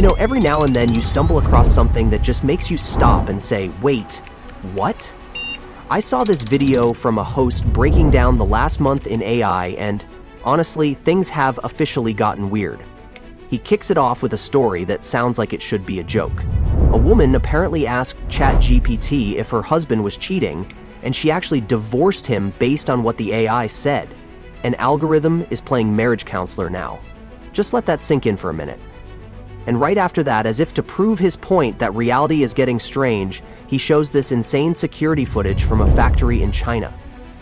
Every now and then you stumble across something that just makes you stop and say, wait, what? I saw this video from a host breaking down the last month in AI, and honestly, things have officially gotten weird. He kicks it off with a story that sounds like it should be a joke. A woman apparently asked ChatGPT if her husband was cheating, and she actually divorced him based on what the AI said. An algorithm is playing marriage counselor now. Just let that sink in for a minute. And right after that, as if to prove his point that reality is getting strange, he shows this insane security footage from a factory in China.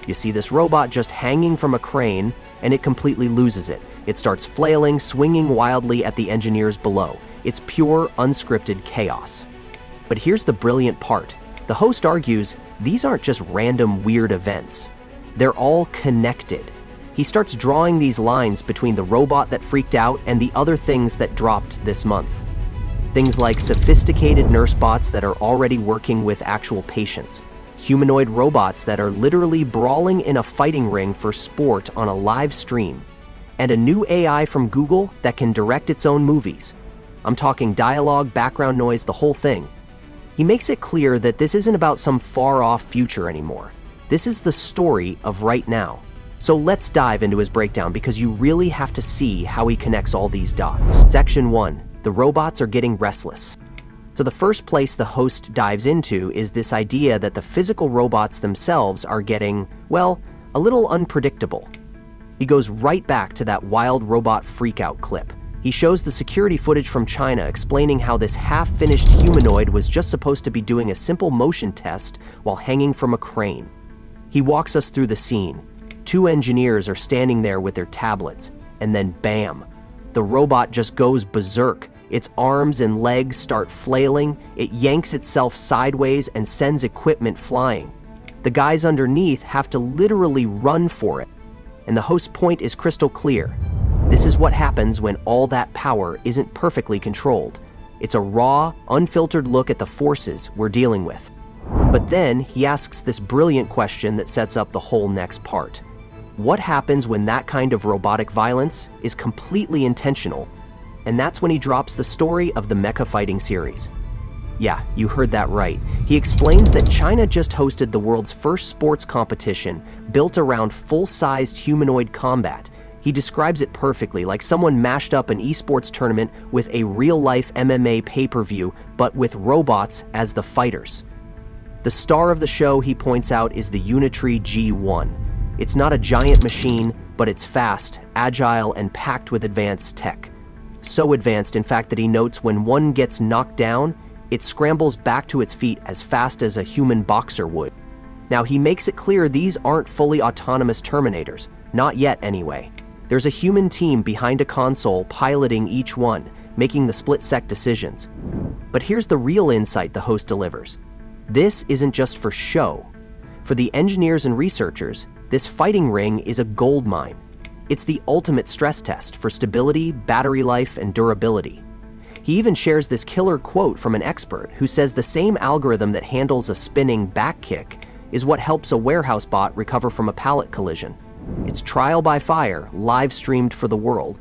You see this robot just hanging from a crane, and it completely loses it. It starts flailing, swinging wildly at the engineers below. It's pure, unscripted chaos. But here's the brilliant part. The host argues these aren't just random weird events. They're all connected. He starts drawing these lines between the robot that freaked out and the other things that dropped this month. Things like sophisticated nurse bots that are already working with actual patients, humanoid robots that are literally brawling in a fighting ring for sport on a live stream, and a new AI from Google that can direct its own movies. I'm talking dialogue, background noise, the whole thing. He makes it clear that this isn't about some far-off future anymore. This is the story of right now. So let's dive into his breakdown, because you really have to see how he connects all these dots. Section 1. The robots are getting restless. So the first place the host dives into is this idea that the physical robots themselves are getting, well, a little unpredictable. He goes right back to that wild robot freakout clip. He shows the security footage from China explaining how this half-finished humanoid was just supposed to be doing a simple motion test while hanging from a crane. He walks us through the scene. 2 engineers are standing there with their tablets, and then bam, the robot just goes berserk. Its arms and legs start flailing, it yanks itself sideways and sends equipment flying. The guys underneath have to literally run for it. And the host's point is crystal clear. This is what happens when all that power isn't perfectly controlled. It's a raw, unfiltered look at the forces we're dealing with. But then he asks this brilliant question that sets up the whole next part. What happens when that kind of robotic violence is completely intentional? And that's when he drops the story of the mecha fighting series. Yeah, you heard that right. He explains that China just hosted the world's first sports competition built around full-sized humanoid combat. He describes it perfectly, like someone mashed up an esports tournament with a real-life MMA pay-per-view, but with robots as the fighters. The star of the show, he points out, is the Unitree G1. It's not a giant machine, but it's fast, agile, and packed with advanced tech. So advanced, in fact, that he notes when one gets knocked down, it scrambles back to its feet as fast as a human boxer would. Now, he makes it clear these aren't fully autonomous Terminators. Not yet, anyway. There's a human team behind a console piloting each one, making the split-second decisions. But here's the real insight the host delivers. This isn't just for show. For the engineers and researchers, this fighting ring is a gold mine. It's the ultimate stress test for stability, battery life, and durability. He even shares this killer quote from an expert who says the same algorithm that handles a spinning back kick is what helps a warehouse bot recover from a pallet collision. It's trial by fire, live streamed for the world.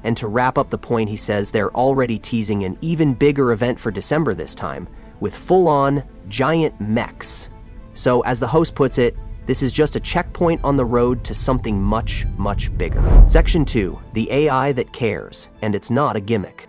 And to wrap up the point, he says they're already teasing an even bigger event for December this time, with full-on giant mechs. So as the host puts it, this is just a checkpoint on the road to something much, much bigger. Section 2, the AI that cares, and it's not a gimmick.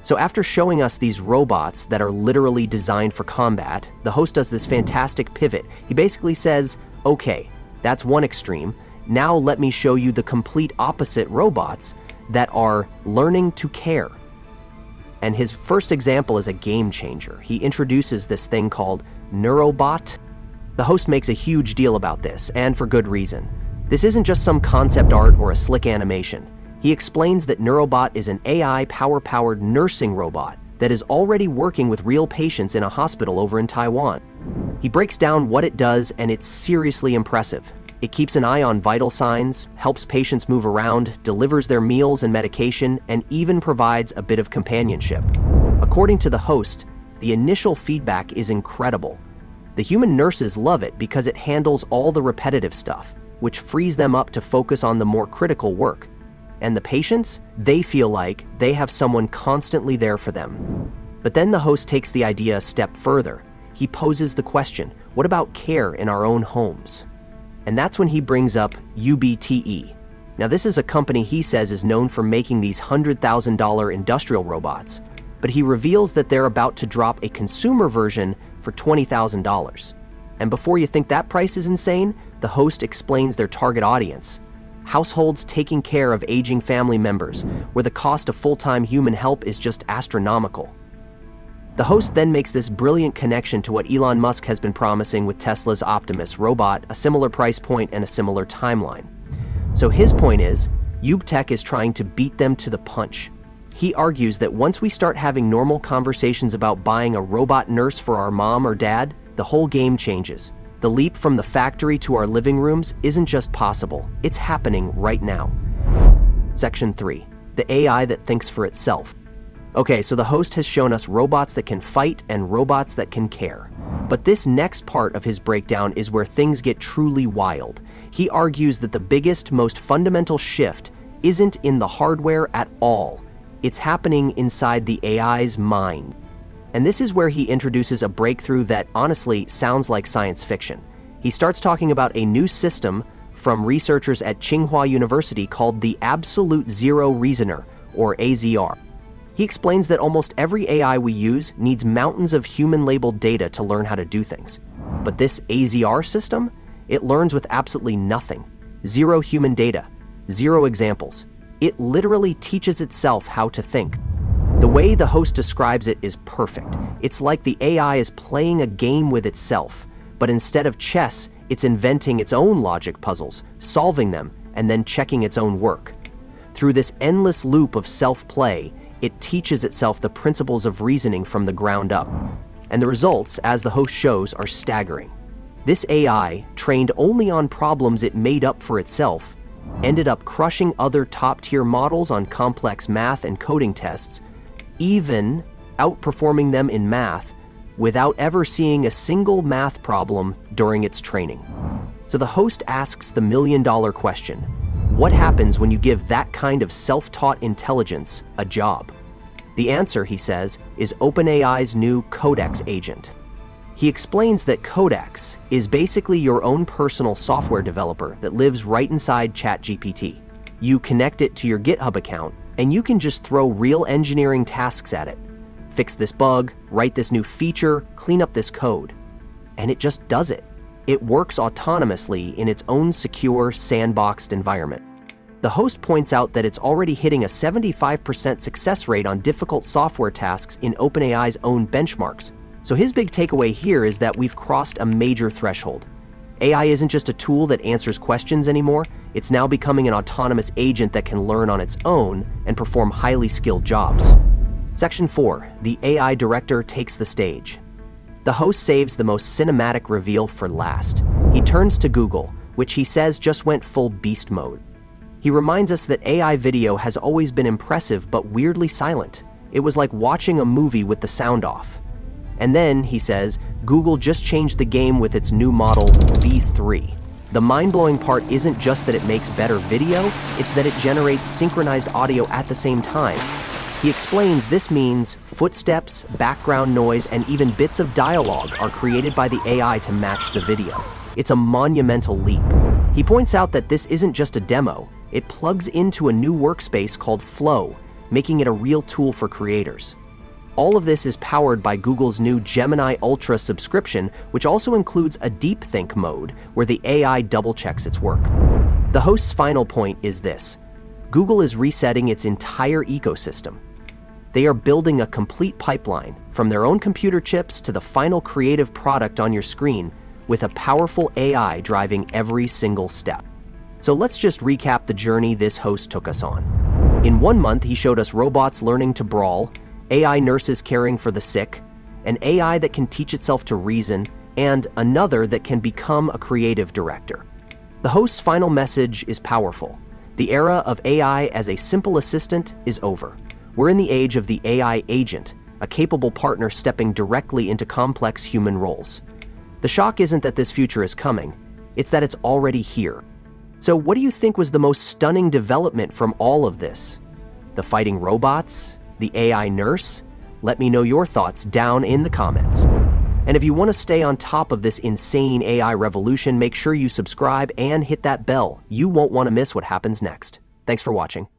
So after showing us these robots that are literally designed for combat, the host does this fantastic pivot. He basically says, okay, that's one extreme. Now let me show you the complete opposite robots that are learning to care. And his first example is a game changer. He introduces this thing called Neurobot. The host makes a huge deal about this, and for good reason. This isn't just some concept art or a slick animation. He explains that Neurobot is an AI power-powered nursing robot that is already working with real patients in a hospital over in Taiwan. He breaks down what it does, and it's seriously impressive. It keeps an eye on vital signs, helps patients move around, delivers their meals and medication, and even provides a bit of companionship. According to the host, the initial feedback is incredible. The human nurses love it because it handles all the repetitive stuff, which frees them up to focus on the more critical work. And the patients, they feel like they have someone constantly there for them. But then the host takes the idea a step further. He poses the question, what about care in our own homes? And that's when he brings up UBTE. Now this is a company he says is known for making these $100,000 industrial robots, but he reveals that they're about to drop a consumer version for $20,000. And before you think that price is insane, the host explains their target audience. Households taking care of aging family members, where the cost of full-time human help is just astronomical. The host then makes this brilliant connection to what Elon Musk has been promising with Tesla's Optimus robot, a similar price point and a similar timeline. So his point is, UBTech is trying to beat them to the punch. He argues that once we start having normal conversations about buying a robot nurse for our mom or dad, the whole game changes. The leap from the factory to our living rooms isn't just possible, it's happening right now. Section 3. The AI that thinks for itself. Okay, so the host has shown us robots that can fight and robots that can care. But this next part of his breakdown is where things get truly wild. He argues that the biggest, most fundamental shift isn't in the hardware at all. It's happening inside the AI's mind. And this is where he introduces a breakthrough that honestly sounds like science fiction. He starts talking about a new system from researchers at Tsinghua University called the Absolute Zero Reasoner, or AZR. He explains that almost every AI we use needs mountains of human-labeled data to learn how to do things. But this AZR system, it learns with absolutely nothing. Zero human data, zero examples. It literally teaches itself how to think. The way the host describes it is perfect. It's like the AI is playing a game with itself, but instead of chess, it's inventing its own logic puzzles, solving them, and then checking its own work. Through this endless loop of self-play, it teaches itself the principles of reasoning from the ground up. And the results, as the host shows, are staggering. This AI, trained only on problems it made up for itself, ended up crushing other top-tier models on complex math and coding tests, even outperforming them in math without ever seeing a single math problem during its training. So the host asks the million-dollar question: what happens when you give that kind of self-taught intelligence a job? The answer, he says, is OpenAI's new Codex agent. He explains that Codex is basically your own personal software developer that lives right inside ChatGPT. You connect it to your GitHub account, and you can just throw real engineering tasks at it. Fix this bug, write this new feature, clean up this code. And it just does it. It works autonomously in its own secure, sandboxed environment. The host points out that it's already hitting a 75% success rate on difficult software tasks in OpenAI's own benchmarks. So his big takeaway here is that we've crossed a major threshold. AI isn't just a tool that answers questions anymore, it's now becoming an autonomous agent that can learn on its own and perform highly skilled jobs. Section 4. The AI director takes the stage. The host saves the most cinematic reveal for last. He turns to Google, which he says just went full beast mode. He reminds us that AI video has always been impressive but weirdly silent. It was like watching a movie with the sound off. And then, he says, Google just changed the game with its new model, V3. The mind-blowing part isn't just that it makes better video, it's that it generates synchronized audio at the same time. He explains this means footsteps, background noise, and even bits of dialogue are created by the AI to match the video. It's a monumental leap. He points out that this isn't just a demo, it plugs into a new workspace called Flow, making it a real tool for creators. All of this is powered by Google's new Gemini Ultra subscription, which also includes a deep think mode where the AI double-checks its work. The host's final point is this: Google is resetting its entire ecosystem. They are building a complete pipeline, from their own computer chips to the final creative product on your screen, with a powerful AI driving every single step. So let's just recap the journey this host took us on. In 1 month, he showed us robots learning to brawl, AI nurses caring for the sick, an AI that can teach itself to reason, and another that can become a creative director. The host's final message is powerful. The era of AI as a simple assistant is over. We're in the age of the AI agent, a capable partner stepping directly into complex human roles. The shock isn't that this future is coming, it's that it's already here. So what do you think was the most stunning development from all of this? The fighting robots? The AI nurse? Let me know your thoughts down in the comments. And if you want to stay on top of this insane AI revolution, make sure you subscribe and hit that bell. You won't want to miss what happens next. Thanks for watching.